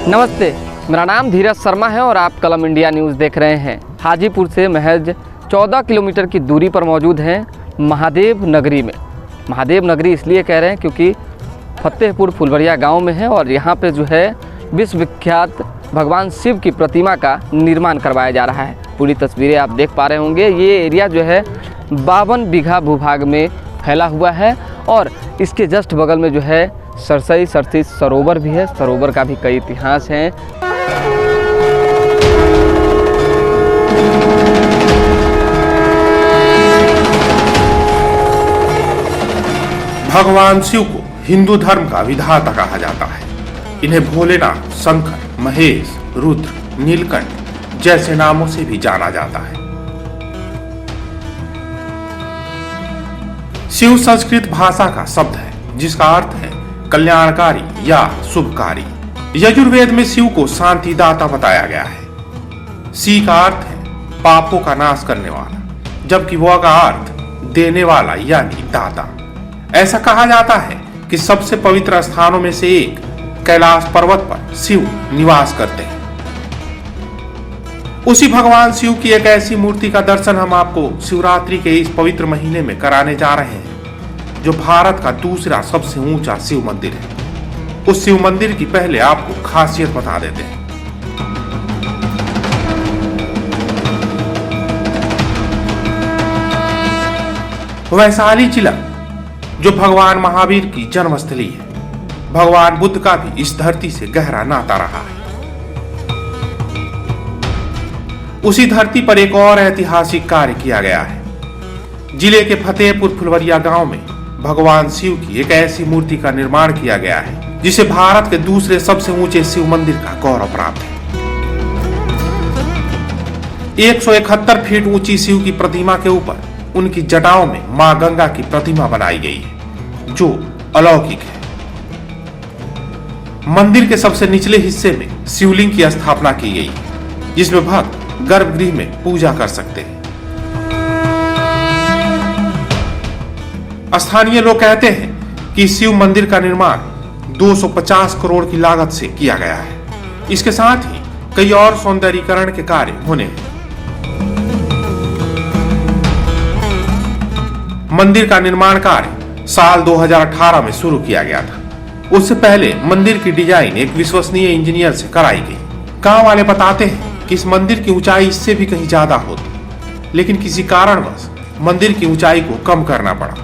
नमस्ते, मेरा नाम धीरज शर्मा है और आप कलम इंडिया न्यूज़ देख रहे हैं। हाजीपुर से महज 14 किलोमीटर की दूरी पर मौजूद हैं महादेव नगरी में। महादेव नगरी इसलिए कह रहे हैं क्योंकि फतेहपुर फुलवरिया गांव में है और यहाँ पे जो है विश्वविख्यात भगवान शिव की प्रतिमा का निर्माण करवाया जा रहा है। पूरी तस्वीरें आप देख पा रहे होंगे। ये एरिया जो है 52 बीघा भूभाग में फैला हुआ है और इसके जस्ट बगल में जो है सरसई सरसित सरोवर भी है। सरोवर का भी कई इतिहास हैं। भगवान शिव को हिंदू धर्म का विधाता कहा जाता है। इन्हें भोलेनाथ, शंकर, महेश, रुद्र, नीलकंठ जैसे नामों से भी जाना जाता है। शिव संस्कृत भाषा का शब्द है जिसका अर्थ है कल्याणकारी या शुभकारी। यजुर्वेद में शिव को शांतिदाता बताया गया है। सी का अर्थ है पापों का नाश करने वाला, जबकि वह का अर्थ देने वाला यानी दाता। ऐसा कहा जाता है कि सबसे पवित्र स्थानों में से एक कैलाश पर्वत पर शिव निवास करते हैं। उसी भगवान शिव की एक ऐसी मूर्ति का दर्शन हम आपको शिवरात्रि के इस पवित्र महीने में कराने जा रहे हैं, जो भारत का दूसरा सबसे ऊंचा शिव मंदिर है। उस शिव मंदिर की पहले आपको खासियत बता देते हैं। वैशाली जिला जो भगवान महावीर की जन्मस्थली है, भगवान बुद्ध का भी इस धरती से गहरा नाता रहा है। उसी धरती पर एक और ऐतिहासिक कार्य किया गया है। जिले के फतेहपुर फुलवरिया गांव में भगवान शिव की एक ऐसी मूर्ति का निर्माण किया गया है जिसे भारत के दूसरे सबसे ऊंचे शिव मंदिर का गौरव प्राप्त है। 171 फीट ऊंची शिव की प्रतिमा के ऊपर उनकी जटाओं में मां गंगा की प्रतिमा बनाई गई है जो अलौकिक है। मंदिर के सबसे निचले हिस्से में शिवलिंग की स्थापना की गई है जिसमें भक्त गर्भगृह में पूजा कर सकते हैं। स्थानीय लोग कहते हैं कि शिव मंदिर का निर्माण 250 करोड़ की लागत से किया गया है। इसके साथ ही कई और सौंदर्यीकरण के कार्य होने हैं। मंदिर का निर्माण कार्य साल 2018 में शुरू किया गया था। उससे पहले मंदिर की डिजाइन एक विश्वसनीय इंजीनियर से कराई गई। गांव वाले बताते हैं कि इस मंदिर की ऊंचाई इससे भी कहीं ज्यादा होती, लेकिन किसी कारणवश मंदिर की ऊंचाई को कम करना पड़ा।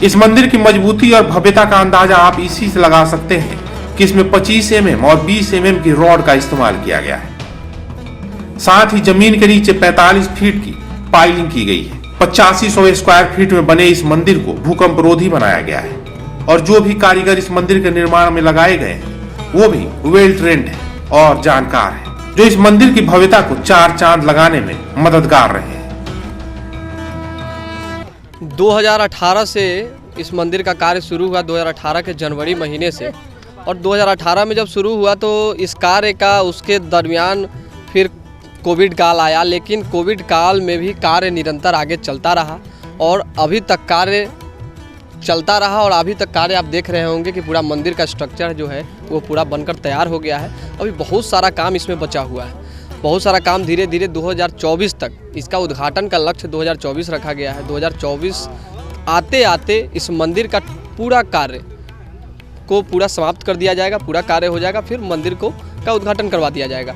इस मंदिर की मजबूती और भव्यता का अंदाजा आप इसी से लगा सकते हैं कि इसमें 25 mm और 20 mm की रॉड का इस्तेमाल किया गया है। साथ ही जमीन के नीचे 45 फीट की पाइलिंग की गई है। 8500 स्क्वायर फीट में बने इस मंदिर को भूकंप रोधी बनाया गया है और जो भी कारीगर इस मंदिर के निर्माण में लगाए गए हैं वो भी वेल ट्रेंड है और जानकार है, जो इस मंदिर की भव्यता को 4 चांद लगाने में मददगार रहे हैं। 2018 से इस मंदिर का कार्य शुरू हुआ, 2018 के जनवरी महीने से। और 2018 में जब शुरू हुआ तो इस कार्य का उसके दरमियान फिर कोविड काल आया, लेकिन कोविड काल में भी कार्य निरंतर आगे चलता रहा और अभी तक कार्य चलता रहा। और अभी तक कार्य आप देख रहे होंगे कि पूरा मंदिर का स्ट्रक्चर जो है वो पूरा बनकर तैयार हो गया है। अभी बहुत सारा काम इसमें बचा हुआ है। बहुत सारा काम धीरे धीरे 2024 तक, इसका उद्घाटन का लक्ष्य 2024 रखा गया है। 2024 आते आते इस मंदिर का पूरा कार्य को पूरा समाप्त कर दिया जाएगा, पूरा कार्य हो जाएगा, फिर मंदिर का उद्घाटन करवा दिया जाएगा।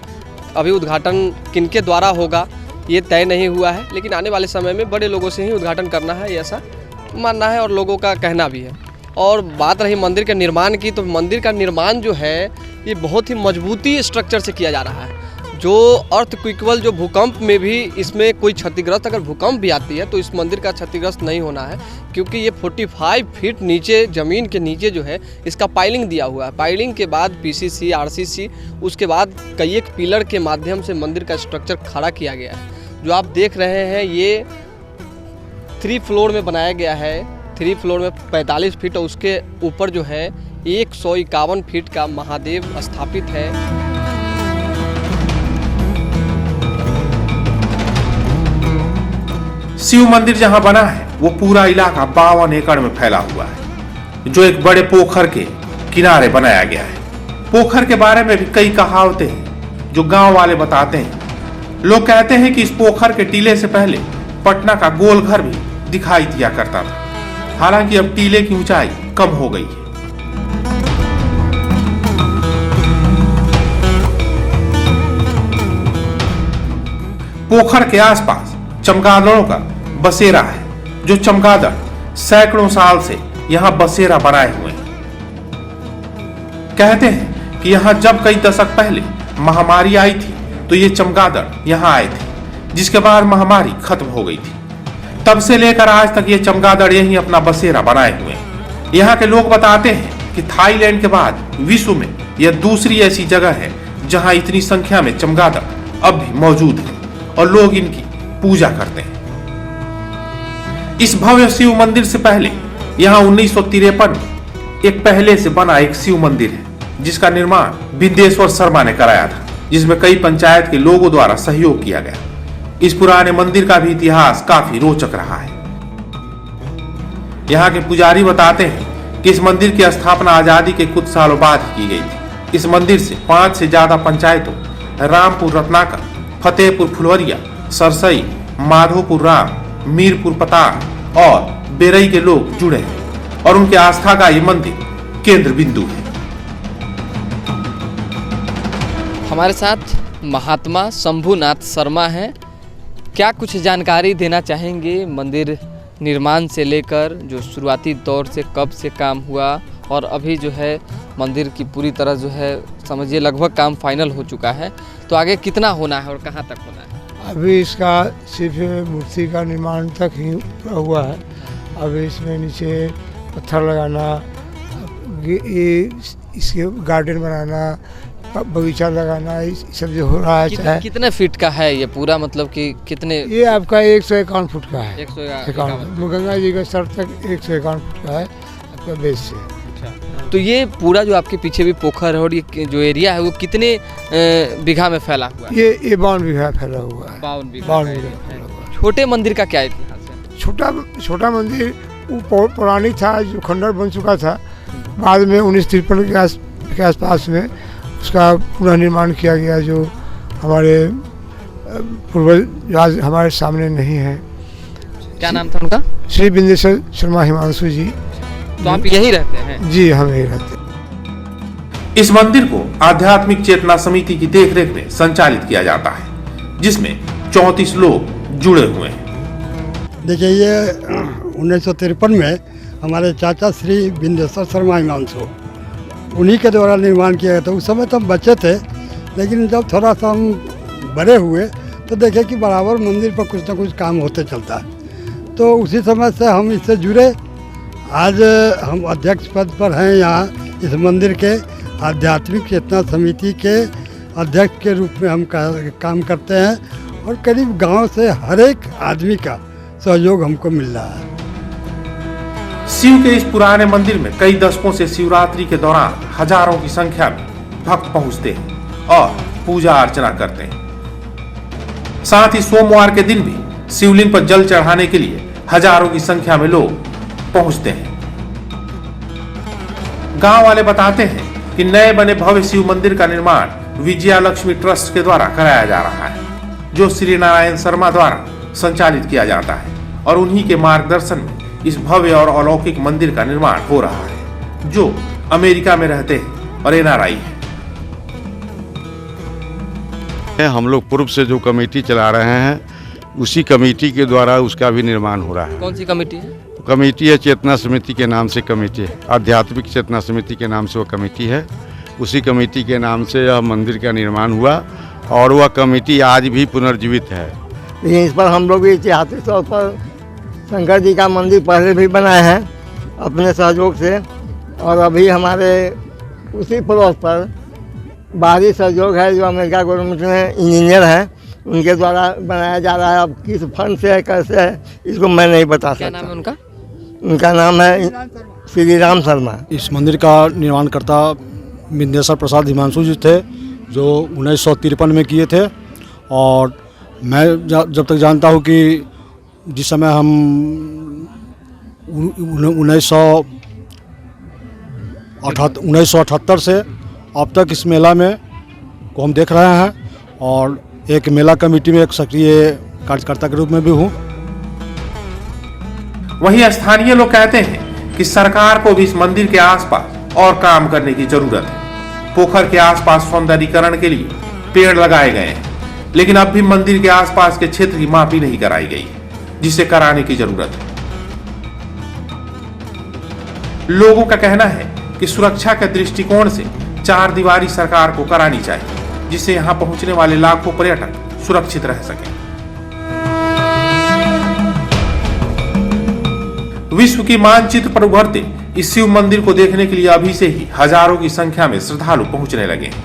अभी उद्घाटन किनके द्वारा होगा ये तय नहीं हुआ है, लेकिन आने वाले समय में बड़े लोगों से ही उद्घाटन करना है, ऐसा मानना है और लोगों का कहना भी है। और बात रही मंदिर के निर्माण की, तो मंदिर का निर्माण जो है ये बहुत ही मजबूती स्ट्रक्चर से किया जा रहा है। जो अर्थक्वेक जो भूकंप में भी इसमें कोई क्षतिग्रस्त, अगर भूकंप भी आती है तो इस मंदिर का क्षतिग्रस्त नहीं होना है, क्योंकि ये 45 फीट नीचे ज़मीन के नीचे जो है इसका पाइलिंग दिया हुआ है। पाइलिंग के बाद PCC, RCC, उसके बाद कई एक पिलर के माध्यम से मंदिर का स्ट्रक्चर खड़ा किया गया है। जो आप देख रहे हैं ये 3 फ्लोर में बनाया गया है। 3 फ्लोर में 45 फीट और उसके ऊपर जो है 151 फीट का महादेव स्थापित है। शिव मंदिर जहां बना है वो पूरा इलाका 52 एकड़ में फैला हुआ है, जो एक बड़े पोखर के किनारे बनाया गया है। पोखर के बारे में भी कई कहावतें हैं जो गांव वाले बताते हैं। लोग कहते हैं कि इस पोखर के टीले से पहले पटना का गोल घर भी दिखाई दिया करता था। हालांकि अब टीले की ऊंचाई कम हो गई है। पोखर के आसपास चमगादड़ों का बसेरा है, जो चमगादड़ सैकड़ों साल से यहाँ बसेरा बनाए हुए हैं। कहते हैं कि यहाँ जब कई दशक पहले महामारी आई थी तो ये चमगादड़ यहाँ आए थे, जिसके बाद महामारी खत्म हो गई थी। तब से लेकर आज तक ये चमगादड़ यहीं अपना बसेरा बनाए हुए हैं। यहाँ के लोग बताते हैं कि थाईलैंड के बाद विश्व में यह दूसरी ऐसी जगह है जहाँ इतनी संख्या में चमगादड़ अब भी मौजूद है और लोग इनकी पूजा करते हैं। इस भव्य शिव मंदिर से पहले यहाँ 1953 में एक पहले से बना एक शिव मंदिर है, जिसका निर्माण विंदेश्वर शर्मा ने कराया था, जिसमें कई पंचायत के लोगों द्वारा सहयोग किया गया। इस पुराने मंदिर का भी इतिहास काफी रोचक रहा है। यहाँ के पुजारी बताते हैं कि इस मंदिर की स्थापना आजादी के कुछ सालों बाद ही की गई थी। इस मंदिर से 5 से ज्यादा पंचायतों रामपुर रत्नाकर, फतेहपुर फुलवरिया, सरसई, माधोपुर राम, मीरपुर पतार और बेरई के लोग जुड़े हैं और उनके आस्था का ये मंदिर केंद्र बिंदु है। हमारे साथ महात्मा शंभुनाथ शर्मा हैं। क्या कुछ जानकारी देना चाहेंगे मंदिर निर्माण से लेकर, जो शुरुआती दौर से कब से काम हुआ और अभी जो है मंदिर की पूरी तरह जो है समझिए लगभग काम फाइनल हो चुका है, तो आगे कितना होना है और कहाँ तक होना है? अभी इसका सिर्फ मूर्ति का निर्माण तक ही हुआ है। अभी इसमें नीचे पत्थर लगाना, ये इसके गार्डन बनाना, बगीचा लगाना, ये सब जो हो रहा है। कितने फीट का है ये पूरा, मतलब कि कितने? ये आपका 151 फुट का है। 151 गंगा जी का सर तक 151 फुट का है आपका बेस से। तो ये पूरा जो आपके पीछे भी पोखर है और ये जो एरिया है वो कितने बीघा में फैला हुआ है? ये 52 बीघा फैला हुआ है। 52 बीघा फैला हुआ है। छोटे मंदिर का क्या इतिहास है? छोटा मंदिर वो पौराणिक था, जो खंडर बन चुका था। बाद में 1953 के आसपास में उसका पुनर्निर्माण किया गया, जो हमारे पूर्वज हमारे सामने नहीं है। क्या नाम था उनका? श्री विंदेश्वर शर्मा हिमांशु जी। तो आप यहीं रहते हैं? जी, हम यहीं रहते हैं। इस मंदिर को आध्यात्मिक चेतना समिति की देखरेख में संचालित किया जाता है, जिसमें 34 लोग जुड़े हुए हैं। देखिए, ये 1953 में हमारे चाचा श्री विंदेश्वर शर्मा हिमांशु, उन्हीं के द्वारा निर्माण किया गया था। उस समय तो हम बच्चे थे, लेकिन जब थोड़ा सा हम बड़े हुए तो देखे कि बराबर मंदिर पर कुछ ना कुछ काम होते चलता है। तो उसी समय से हम इससे जुड़े। आज हम अध्यक्ष पद पर हैं यहाँ इस मंदिर के आध्यात्मिक चेतना समिति के अध्यक्ष के रूप में हम काम करते हैं और करीब गांव से हर एक आदमी का सहयोग हमको मिल रहा है। शिव के इस पुराने मंदिर में कई दशकों से शिवरात्रि के दौरान हजारों की संख्या में भक्त पहुंचते हैं और पूजा अर्चना करते हैं। साथ ही सोमवार के दिन भी शिवलिंग पर जल चढ़ाने के लिए हजारों की संख्या में लोग पहुंचते हैं। गांव वाले बताते हैं कि नए बने भव्य शिव मंदिर का निर्माण विजया लक्ष्मी ट्रस्ट के द्वारा कराया जा रहा है, जो श्री नारायण शर्मा द्वारा संचालित किया जाता है और उन्हीं के मार्गदर्शन में इस भव्य और अलौकिक मंदिर का निर्माण हो रहा है, जो अमेरिका में रहते हैं और NRI है। हम लोग पूर्व से जो कमेटी चला रहे हैं, उसी कमेटी के द्वारा उसका भी निर्माण हो रहा है। कौन सी कमेटी है? कमेटी है चेतना समिति के नाम से कमेटी है, आध्यात्मिक चेतना समिति के नाम से वो कमेटी है। उसी कमेटी के नाम से यह मंदिर का निर्माण हुआ और वह कमेटी आज भी पुनर्जीवित है। लेकिन इस पर हम लोग भी ऐतिहासिक तौर पर शंकर जी का मंदिर पहले भी बनाए हैं अपने सहयोग से, और अभी हमारे उसी प्लॉट पर बाहरी सहयोग है, जो अमेरिका गवर्नमेंट में इंजीनियर हैं, उनके द्वारा बनाया जा रहा है। अब किस फंड से है, कैसे है, इसको मैं नहीं बता सकता। क्या नाम है उनका? उनका नाम है श्री राम शर्मा। इस मंदिर का निर्माणकर्ता विंदेश्वर प्रसाद हिमांशु जी थे, जो 1953 में किए थे। और मैं जब तक जानता हूँ कि जिस समय हम 1978 से अब तक इस मेला में को हम देख रहे हैं और एक मेला कमेटी में एक सक्रिय कार्यकर्ता के रूप में भी हूँ। वहीं स्थानीय लोग कहते हैं कि सरकार को भी इस मंदिर के आसपास और काम करने की जरूरत है। पोखर के आसपास सौंदर्यीकरण के लिए पेड़ लगाए गए हैं, लेकिन अब भी मंदिर के आसपास के क्षेत्र की मापी नहीं कराई गई है, जिसे कराने की जरूरत है। लोगों का कहना है कि सुरक्षा के दृष्टिकोण से चार दीवारी सरकार को करानी चाहिए, जिससे यहां पहुंचने वाले लाखों पर्यटक सुरक्षित रह सकें। विश्व की मानचित्र पर उभरते इस शिव मंदिर को देखने के लिए अभी से ही हजारों की संख्या में श्रद्धालु पहुंचने लगे हैं।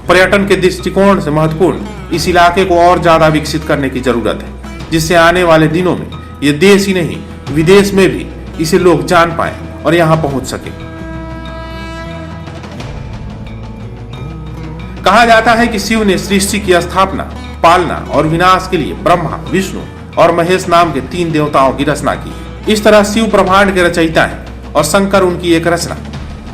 पर्यटन के दृष्टिकोण से महत्वपूर्ण इस इलाके को और ज्यादा विकसित करने की जरूरत है, जिससे आने वाले दिनों में ये देश ही नहीं विदेश में भी इसे लोग जान पाए और यहां पहुंच सके। कहा जाता है कि शिव ने सृष्टि की स्थापना, पालना और विनाश के लिए ब्रह्मा, विष्णु और महेश नाम के 3 देवताओं की रचना की है। इस तरह शिव ब्रह्मांड के रचयिता है और शंकर उनकी एक रचना।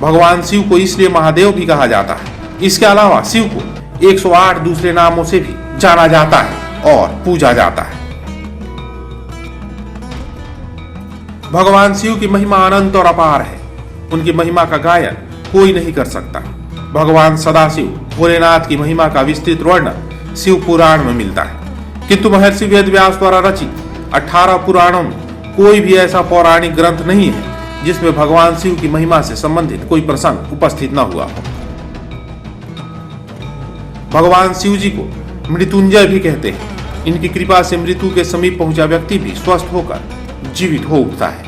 भगवान शिव को इसलिए महादेव भी कहा जाता है। इसके अलावा शिव को 108 दूसरे नामों से भी जाना जाता है और पूजा जाता है। भगवान शिव की महिमा अनंत और अपार है। उनकी महिमा का गायन कोई नहीं कर सकता। भगवान सदाशिव भोलेनाथ की महिमा का विस्तृत वर्णन शिव पुराण में मिलता है, किंतु महर्षि वेदव्यास द्वारा रचित 18 पुराणों में कोई भी ऐसा पौराणिक ग्रंथ नहीं है जिसमें भगवान शिव की महिमा से संबंधित कोई प्रसंग उपस्थित न हुआ हो। भगवान शिव जी को मृत्युंजय भी कहते हैं। इनकी कृपा से मृत्यु के समीप पहुंचा व्यक्ति भी स्वस्थ होकर जीवित हो उठता है।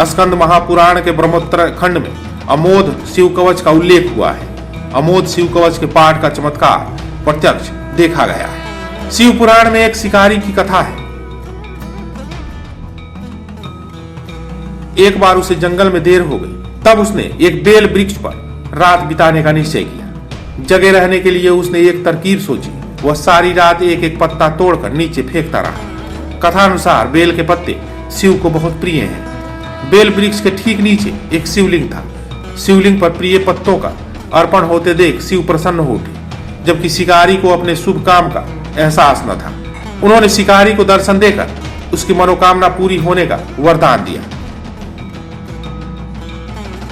स्कंद महापुराण के ब्रह्मोत्तर खंड में अमोध शिव कवच का उल्लेख हुआ है। अमोध शिव कवच के पाठ का चमत्कार प्रत्यक्ष देखा गया है। शिव पुराण में एक शिकारी की कथा है। एक बार उसे जंगल में देर हो गई, तब उसने एक बेल वृक्ष पर रात बिताने का निश्चय किया। जगे रहने के लिए उसने एक तरकीब सोची। वह सारी रात एक एक पत्ता तोड़कर नीचे फेंकता रहा। कथानुसार बेल के पत्ते शिव को बहुत प्रिय हैं। बेल वृक्ष के ठीक नीचे एक शिवलिंग था। शिवलिंग पर प्रिय पत्तों का अर्पण होते देख शिव प्रसन्न हो उठे, जबकि शिकारी को अपने शुभ काम का एहसास न था। उन्होंने शिकारी को दर्शन देकर उसकी मनोकामना पूरी होने का वरदान दिया।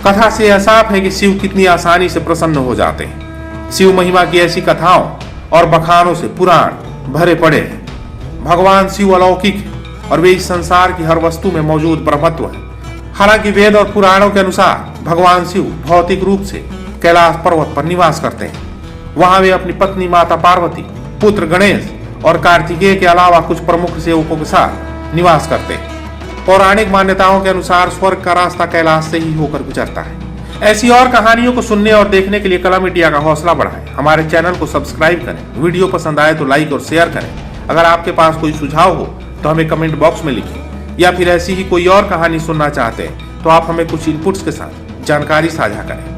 कथा से यह साफ है कि शिव कितनी आसानी से प्रसन्न हो जाते हैं। शिव महिमा की ऐसी कथाओं और बखानों से पुराण भरे पड़े हैं। भगवान शिव अलौकिक है और वे इस संसार की हर वस्तु में मौजूद ब्रह्मत्व है। हालांकि वेद और पुराणों के अनुसार भगवान शिव भौतिक रूप से कैलाश पर्वत पर निवास करते हैं। वहां वे अपनी पत्नी माता पार्वती, पुत्र गणेश और कार्तिकेय के अलावा कुछ प्रमुख सेवकों के साथ निवास करते हैं। पौराणिक मान्यताओं के अनुसार स्वर्ग का रास्ता कैलाश से ही होकर गुजरता है। ऐसी और कहानियों को सुनने और देखने के लिए कलम इंडिया का हौसला बढ़ाएं। हमारे चैनल को सब्सक्राइब करें। वीडियो पसंद आए तो लाइक और शेयर करें। अगर आपके पास कोई सुझाव हो तो हमें कमेंट बॉक्स में लिखें, या फिर ऐसी ही कोई और कहानी सुनना चाहते हैं तो आप हमें कुछ इनपुट्स के साथ जानकारी साझा करें।